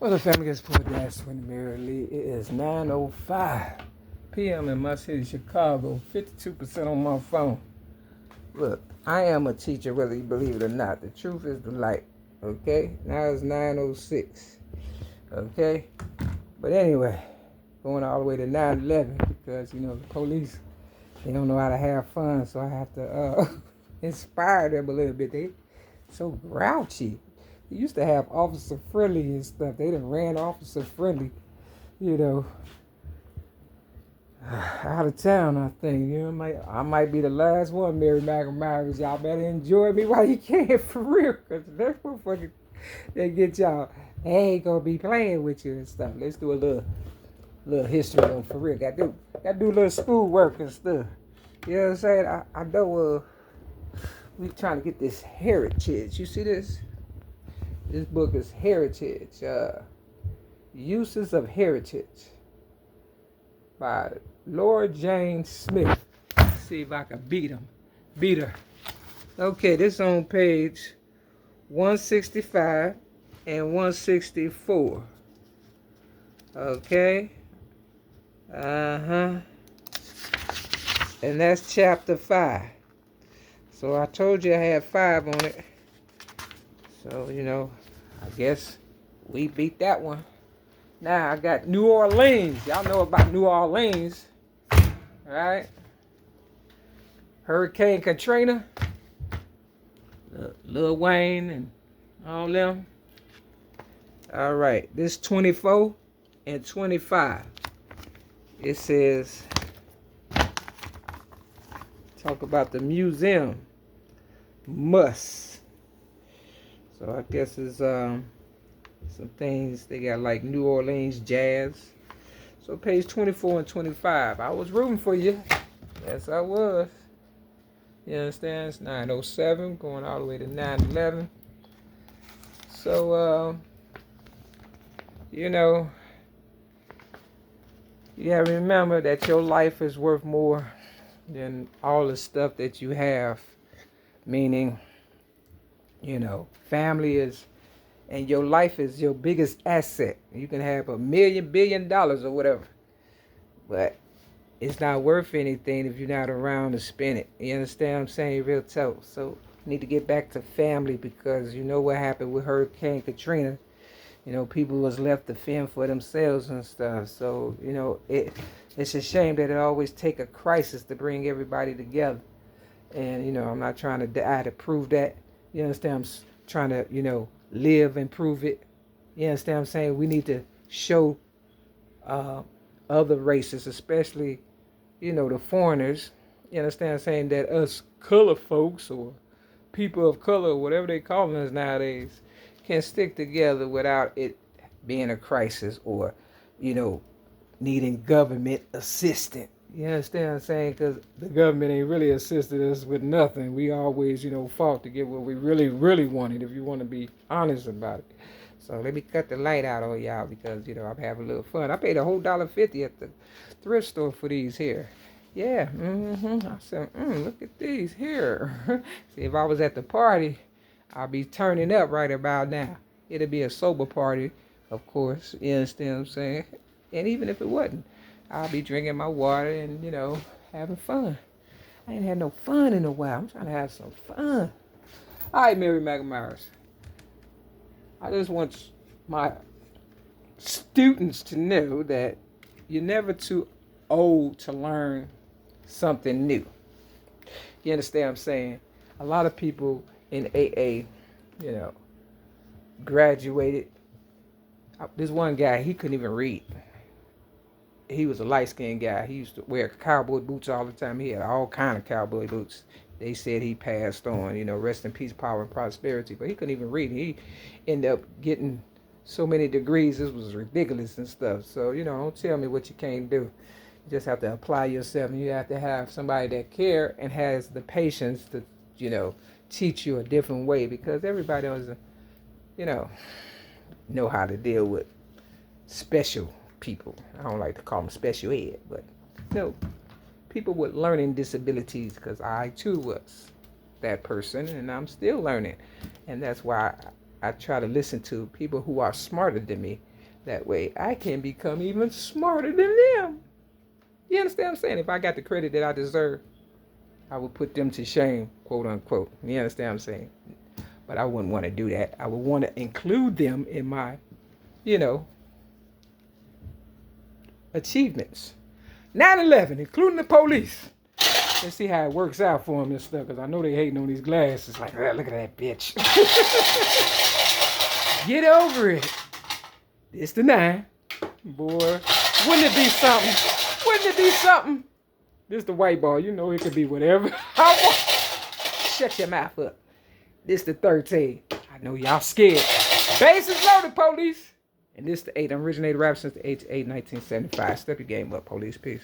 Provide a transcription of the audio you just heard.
Well, the family gets pulled down swing merrily. It is 9:05 p.m. in my city, Chicago. 52% on my phone. Look, I am a teacher, whether you believe it or not. The truth is the light. Okay? Now it's 9:06. Okay? But anyway, going all the way to 9:11 because, the police, they don't know how to have fun, so I have to inspire them a little bit. They so grouchy. They used to have officer friendly and stuff. They done ran officer friendly, you know, out of town, I think. I might be the last one, Mary McNamara. Y'all better enjoy me while you can, for real, because that motherfucker, they get y'all, they ain't gonna be playing with you and stuff. Let's do a little history though, for real. Gotta do a little school work and stuff. You know what I'm saying? I know we trying to get this heritage. You see this? This book is Heritage. Uses of Heritage by Lord Jane Smith. Let's see if I can beat her. Okay, this on page 165 and 164. Okay. And that's chapter 5. So I told you I had 5 on it. So, I guess we beat that one. Now I got New Orleans. Y'all know about New Orleans, right? Hurricane Katrina, Lil Wayne and all them. All right, this 24 and 25. It says, talk about the museum must. So I guess it's some things they got like New Orleans jazz. So page 24 and 25. I was rooting for you. Yes, I was. You understand? It's 9:07 going all the way to 9:11. So you gotta remember that your life is worth more than all the stuff that you have. Meaning, family is, and your life is your biggest asset. You can have $1 billion or whatever, but it's not worth anything if you're not around to spend it. You understand what I'm saying? Real tough. So you need to get back to family, because you know what happened with Hurricane Katrina. People was left to fend for themselves and stuff. So, it's a shame that it always take a crisis to bring everybody together. And, I'm not trying to die to prove that. You understand? I'm trying to, live and prove it. You understand what I'm saying? We need to show other races, especially, the foreigners. You understand what I'm saying? That us color folks or people of color, or whatever they call us nowadays, can stick together without it being a crisis or, needing government assistance. You understand what I'm saying? Because the government ain't really assisted us with nothing. We always, fought to get what we really, really wanted, if you want to be honest about it. So let me cut the light out on y'all because, I'm having a little fun. I paid a whole $1.50 at the thrift store for these here. Yeah, I said, look at these here. See, if I was at the party, I'll be turning up right about now. It'll be a sober party, of course. You understand what I'm saying? And even if it wasn't, I'll be drinking my water and, having fun. I ain't had no fun in a while. I'm trying to have some fun. All right, Mary McNamara. I just want my students to know that you're never too old to learn something new. You understand what I'm saying? A lot of people in AA, graduated. This one guy, he couldn't even read. He was a light-skinned guy. He used to wear cowboy boots all the time. He had all kind of cowboy boots. They said he passed on, rest in peace, power and prosperity. But he couldn't even read. He ended up getting so many degrees. This was ridiculous and stuff. So, don't tell me what you can't do. You just have to apply yourself, and you have to have somebody that care and has the patience to, teach you a different way, because everybody doesn't, know how to deal with special people. I don't like to call them special ed, but people with learning disabilities, because I too was that person and I'm still learning. And that's why I try to listen to people who are smarter than me, That way I can become even smarter than them. You understand what I'm saying? If I got the credit that I deserve, I would put them to shame, quote unquote. You understand what I'm saying? But I wouldn't want to do that. I would want to include them in my, you know, achievements. 9/11, including the police. Let's see how it works out for them and stuff, because I know they hating on these glasses. Like, oh, look at that bitch. Get over it. It's the 9. Boy, wouldn't it be something? Wouldn't it be something? This the white ball. You know it could be whatever. Shut your mouth up. This the 13. I know y'all scared. Bases loaded, police. And this the 8. I'm originated rap since the age of 8, 1975. Step your game up, police. Peace.